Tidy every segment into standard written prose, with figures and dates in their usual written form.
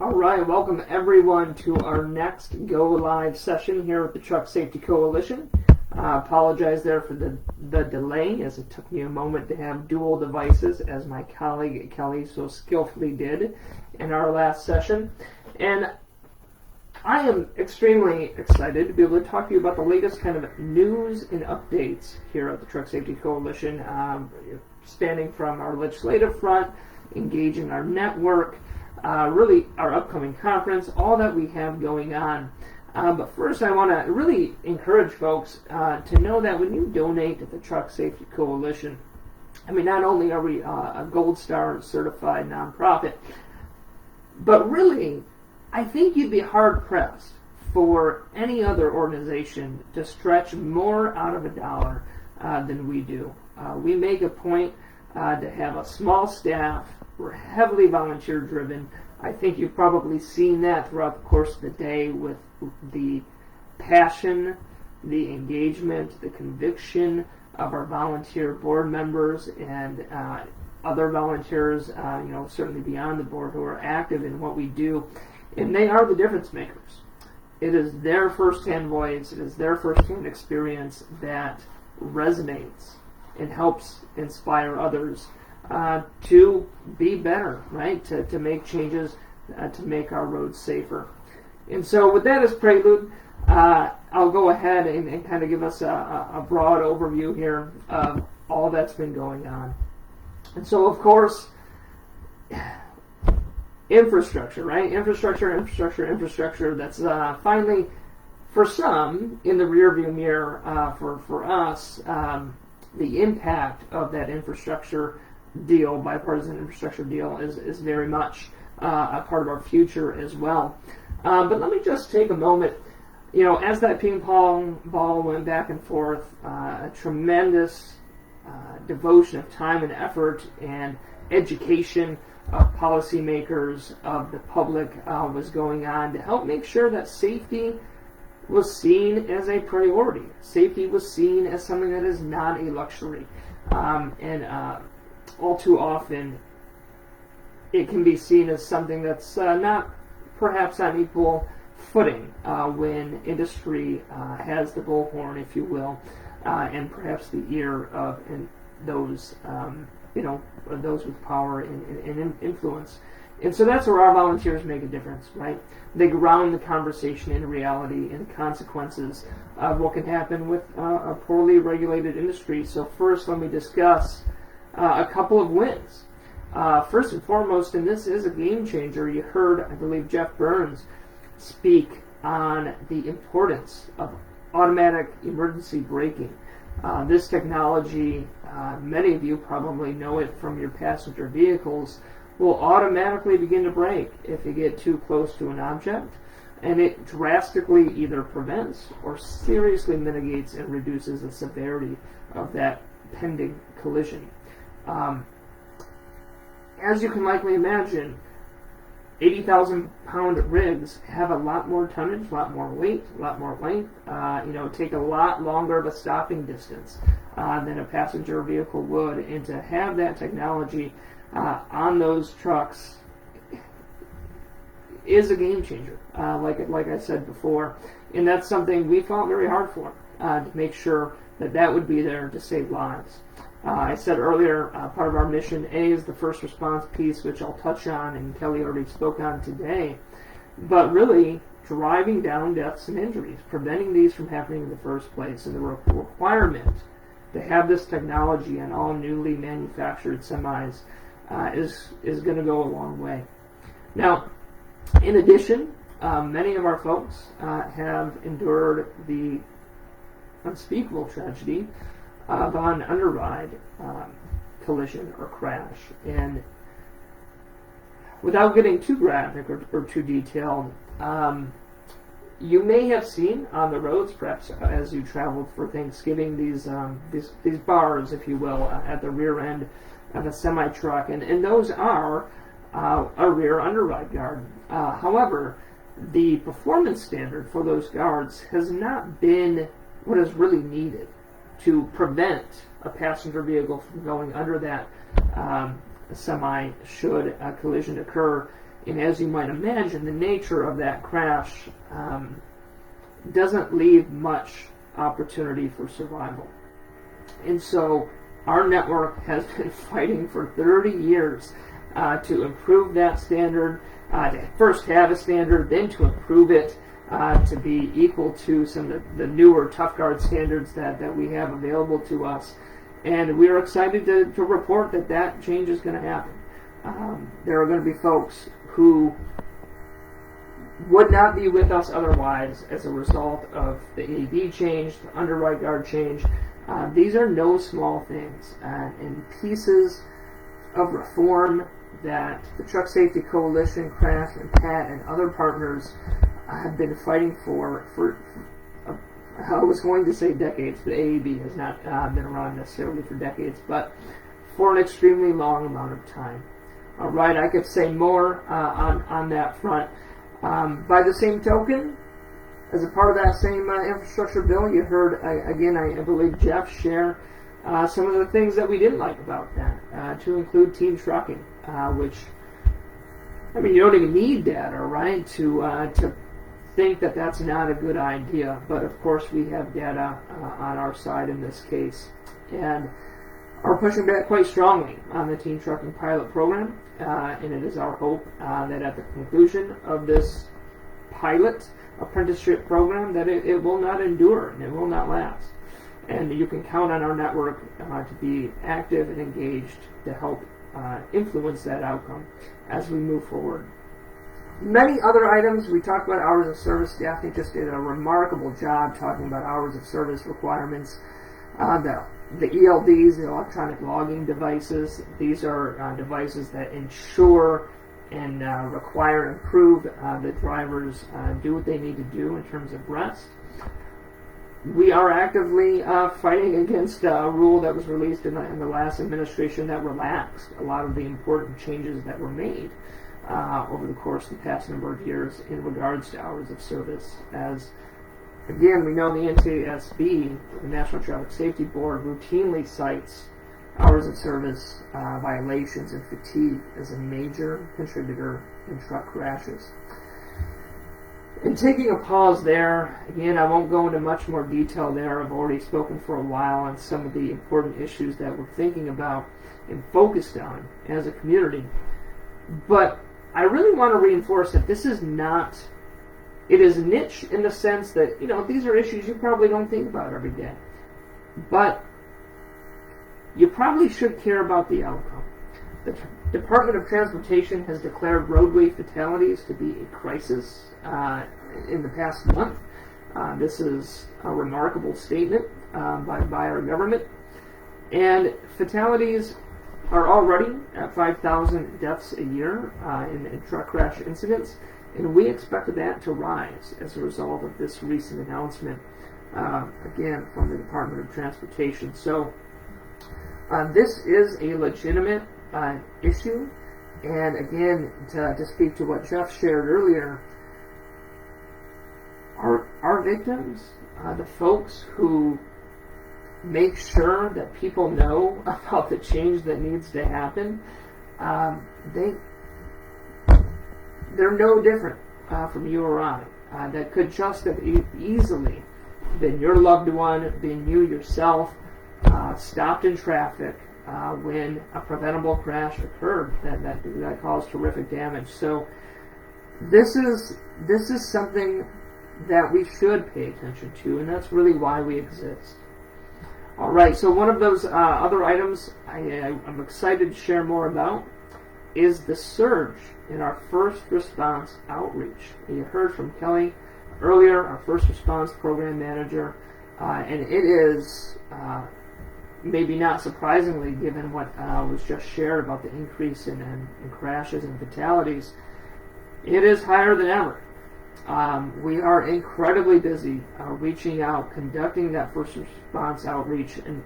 All right, welcome everyone to our next Go Live session here at the Truck Safety Coalition. Apologize there for the delay, as it took me a moment to have dual devices, as my colleague Kelly so skillfully did in our last session. And I am extremely excited to be able to talk to you about the latest kind of news and updates here at the Truck Safety Coalition, spanning from our legislative front, engaging our network, really our upcoming conference, all that we have going on. But first I want to really encourage folks to know that when you donate to the Truck Safety Coalition, I mean, not only are we a Gold Star certified nonprofit, but really I think you'd be hard pressed for any other organization to stretch more out of a dollar than we do. We make a point to have a small staff. We're heavily volunteer driven. I think you've probably seen that throughout the course of the day with the passion, the engagement, the conviction of our volunteer board members and other volunteers, certainly beyond the board, who are active in what we do. And they are the difference makers. It is their firsthand voice, it is their firsthand experience that resonates and helps inspire others to be better, right? To make changes, to make our roads safer. And so with that as prelude, I'll go ahead and kind of give us a broad overview here of all that's been going on. And so, of course, infrastructure, right? Infrastructure that's finally, for some, in the rearview mirror. For us, the impact of that infrastructure deal, bipartisan infrastructure deal, is very much a part of our future as well. But let me just take a moment, as that ping pong ball went back and forth, a tremendous devotion of time and effort and education of policymakers, of the public, was going on to help make sure that safety was seen as a priority. Safety was seen as something that is not a luxury. And all too often, it can be seen as something that's perhaps on equal footing when industry has the bullhorn, if you will, and perhaps the ear of those those with power and influence. And so that's where our volunteers make a difference, right? They ground the conversation in reality and consequences of what can happen with a poorly regulated industry. So first, let me discuss a couple of wins. First and foremost, and this is a game changer, you heard, I believe, Jeff Burns speak on the importance of automatic emergency braking. This technology, many of you probably know it from your passenger vehicles, will automatically begin to brake if you get too close to an object, and it drastically either prevents or seriously mitigates and reduces the severity of that pending collision. As you can likely imagine, 80,000-pound rigs have a lot more tonnage, a lot more weight, a lot more length, take a lot longer of a stopping distance than a passenger vehicle would, and to have that technology on those trucks is a game changer, like I said before, and that's something we fought very hard for, to make sure that would be there to save lives. I said earlier, part of our mission A is the first response piece, which I'll touch on, and Kelly already spoke on today, but really driving down deaths and injuries, preventing these from happening in the first place, and the requirement to have this technology on all newly manufactured semis is going to go a long way. Now, in addition, many of our folks have endured the unspeakable tragedy of an underride collision or crash. And without getting too graphic or too detailed, you may have seen on the roads, perhaps as you traveled for Thanksgiving, these bars, if you will, at the rear end of a semi-truck, and those are a rear underride guard. However, the performance standard for those guards has not been what is really needed to prevent a passenger vehicle from going under that semi should a collision occur. And as you might imagine, the nature of that crash doesn't leave much opportunity for survival. And so our network has been fighting for 30 years to improve that standard, to first have a standard, then to improve it to be equal to some of the newer Tough Guard standards that we have available to us. And we are excited to report that change is going to happen. There are going to be folks who would not be with us otherwise as a result of the AD change, the underwrite guard change. These are no small things, and pieces of reform that the Truck Safety Coalition, Crash and Pat and other partners have been fighting for I was going to say decades, but AAB has not been around necessarily for decades, but for an extremely long amount of time. All right, I could say more on that front. By the same token, as a part of that same infrastructure bill, you heard, again, I believe Jeff share some of the things that we didn't like about that, to include team trucking, which, I mean, you don't even need data, right, to think that that's not a good idea. But, of course, we have data on our side in this case, and are pushing back quite strongly on the team trucking pilot program, and it is our hope that at the conclusion of this pilot apprenticeship program that it will not endure and it will not last. And you can count on our network to be active and engaged to help influence that outcome as we move forward. Many other items. We talked about hours of service. Daphne just did a remarkable job talking about hours of service requirements. The ELDs, the electronic logging devices, these are devices that ensure and require and prove that drivers do what they need to do in terms of rest. We are actively fighting against a rule that was released in the last administration that relaxed a lot of the important changes that were made over the course of the past number of years in regards to hours of service. As again, we know the NTSB, the National Traffic Safety Board, routinely cites hours of service violations and fatigue as a major contributor in truck crashes. And taking a pause there, again, I won't go into much more detail there. I've already spoken for a while on some of the important issues that we're thinking about and focused on as a community. But I really want to reinforce that this is not, it is niche in the sense that, these are issues you probably don't think about every day. But you probably should care about the outcome. The Department of Transportation has declared roadway fatalities to be a crisis in the past month. This is a remarkable statement by our government. And fatalities are already at 5,000 deaths a year in truck crash incidents, and we expect that to rise as a result of this recent announcement, again, from the Department of Transportation. So this is a legitimate issue, and again, to speak to what Jeff shared earlier, our victims, the folks who make sure that people know about the change that needs to happen, they're no different from you or I. That could just have easily been your loved one, been you yourself, stopped in traffic when a preventable crash occurred that caused terrific damage. So this is something that we should pay attention to, and that's really why we exist. All right, so one of those other items I'm excited to share more about is the surge in our first response outreach. You heard from Kelly earlier, our first response program manager, and it is, maybe not surprisingly given what was just shared about the increase in crashes and fatalities, it is higher than ever. We are incredibly busy reaching out, conducting that first response outreach, and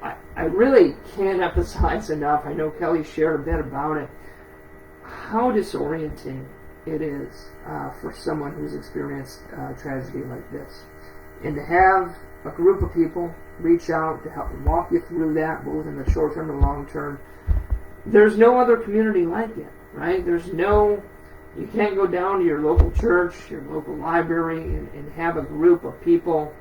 I really can't emphasize enough, I know Kelly shared a bit about it, how disorienting it is for someone who's experienced tragedy like this. And to have a group of people reach out to help walk you through that, both in the short term and long term, there's no other community like it. right? You can't go down to your local church, your local library, and have a group of people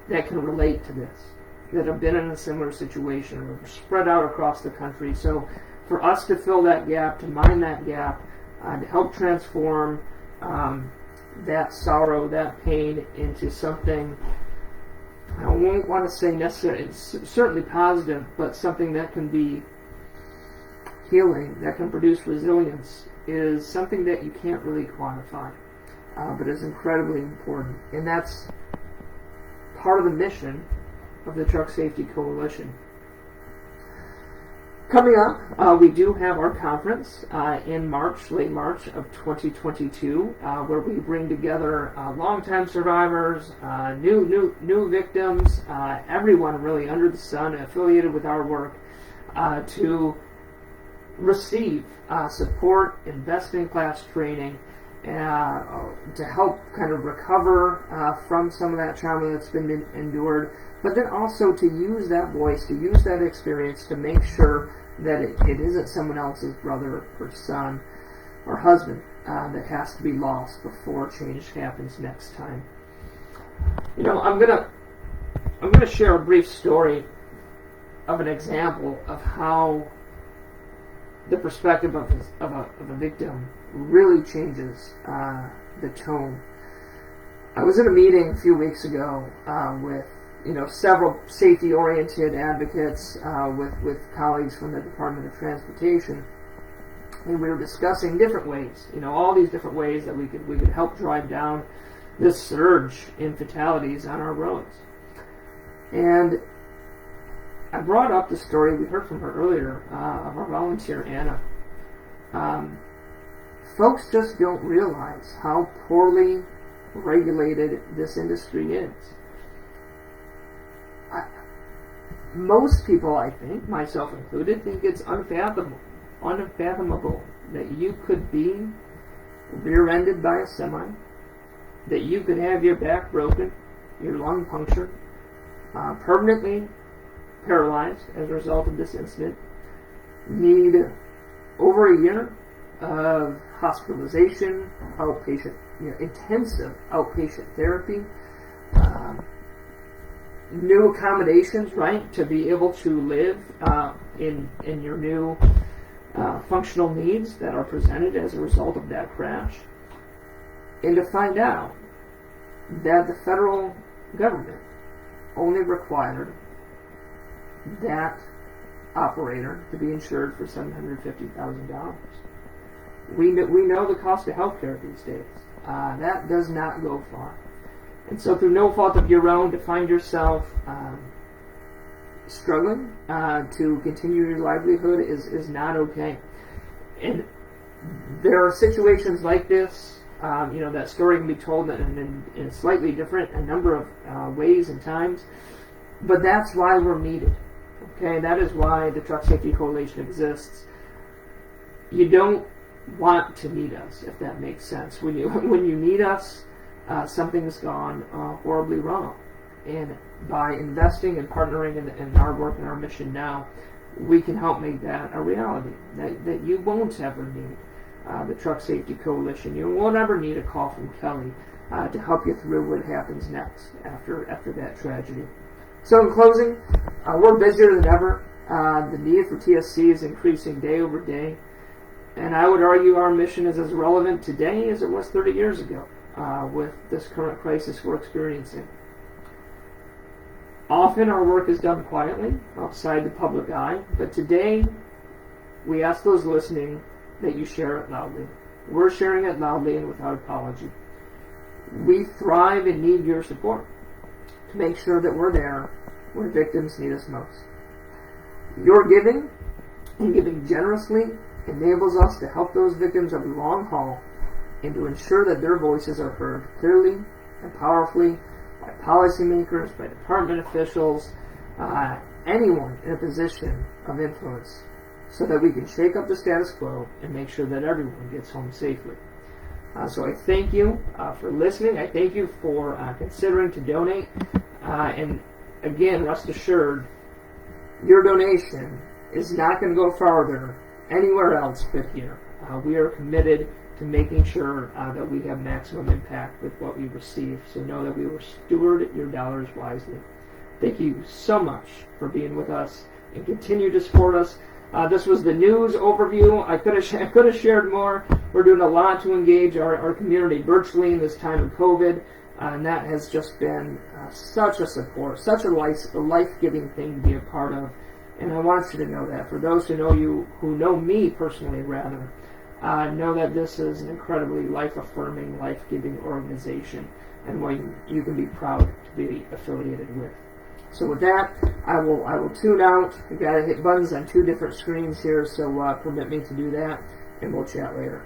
that can relate to this, that have been in a similar situation, or spread out across the country. So for us to fill that gap, to mine that gap, to help transform that sorrow, that pain into something, I won't want to say necessarily, it's certainly positive, but something that can be healing, that can produce resilience, is something that you can't really quantify, but is incredibly important. And that's part of the mission of the Truck Safety Coalition. Coming up, we do have our conference in March, late March of 2022, where we bring together longtime survivors, new victims, everyone really under the sun affiliated with our work, to receive support in best-in-class training to help kind of recover from some of that trauma that's been endured, but then also to use that voice, to use that experience to make sure that it isn't someone else's brother or son or husband that has to be lost before change happens next time. You know, I'm gonna share a brief story of an example of how the perspective of a victim really changes the tone. I was in a meeting a few weeks ago with several safety-oriented advocates, with colleagues from the Department of Transportation, and we were discussing different ways, all these different ways that we could help drive down this surge in fatalities on our roads. And I brought up the story we heard from her earlier of our volunteer Anna. Folks just don't realize how poorly regulated this industry is. Most people, I think, myself included, think it's unfathomable that you could be rear-ended by a semi, that you could have your back broken, your lung punctured, permanently paralyzed as a result of this incident, need over a year of hospitalization, outpatient, intensive outpatient therapy, new accommodations, right, to be able to live in your new functional needs that are presented as a result of that crash, and to find out that the federal government only required that operator to be insured for $750,000. We know the cost of healthcare these days. That does not go far. And so through no fault of your own, to find yourself struggling to continue your livelihood is not okay. And there are situations like this, that story can be told in slightly different, a number of ways and times, but that's why we're needed. Okay, that is why the Truck Safety Coalition exists. You don't want to need us, if that makes sense. When you need us, something's gone horribly wrong. And by investing and partnering in our work and our mission now, we can help make that a reality. That you won't ever need the Truck Safety Coalition. You won't ever need a call from Kelly to help you through what happens next after that tragedy. So in closing, we're busier than ever. The need for TSC is increasing day over day. And I would argue our mission is as relevant today as it was 30 years ago with this current crisis we're experiencing. Often our work is done quietly, outside the public eye, but today we ask those listening that you share it loudly. We're sharing it loudly and without apology. We thrive and need your support to make sure that we're there when victims need us most. Your giving, and giving generously, enables us to help those victims of the long haul and to ensure that their voices are heard clearly and powerfully by policymakers, by department officials, anyone in a position of influence, so that we can shake up the status quo and make sure that everyone gets home safely. So I thank you for listening. I thank you for considering to donate. And again, rest assured, your donation is not going to go farther anywhere else but here. we are committed to making sure that we have maximum impact with what we receive. So know that we will steward your dollars wisely. Thank you so much for being with us and continue to support us. This was the news overview. I could have shared more. We're doing a lot to engage our community virtually in this time of COVID, and that has just been such a support, such a life-giving thing to be a part of. And I want you to know that. For those who know you, who know me personally, rather, know that this is an incredibly life-affirming, life-giving organization, and one you can be proud to be affiliated with. So with that, I will tune out. I've got to hit buttons on 2 different screens here, so permit me to do that, and we'll chat later.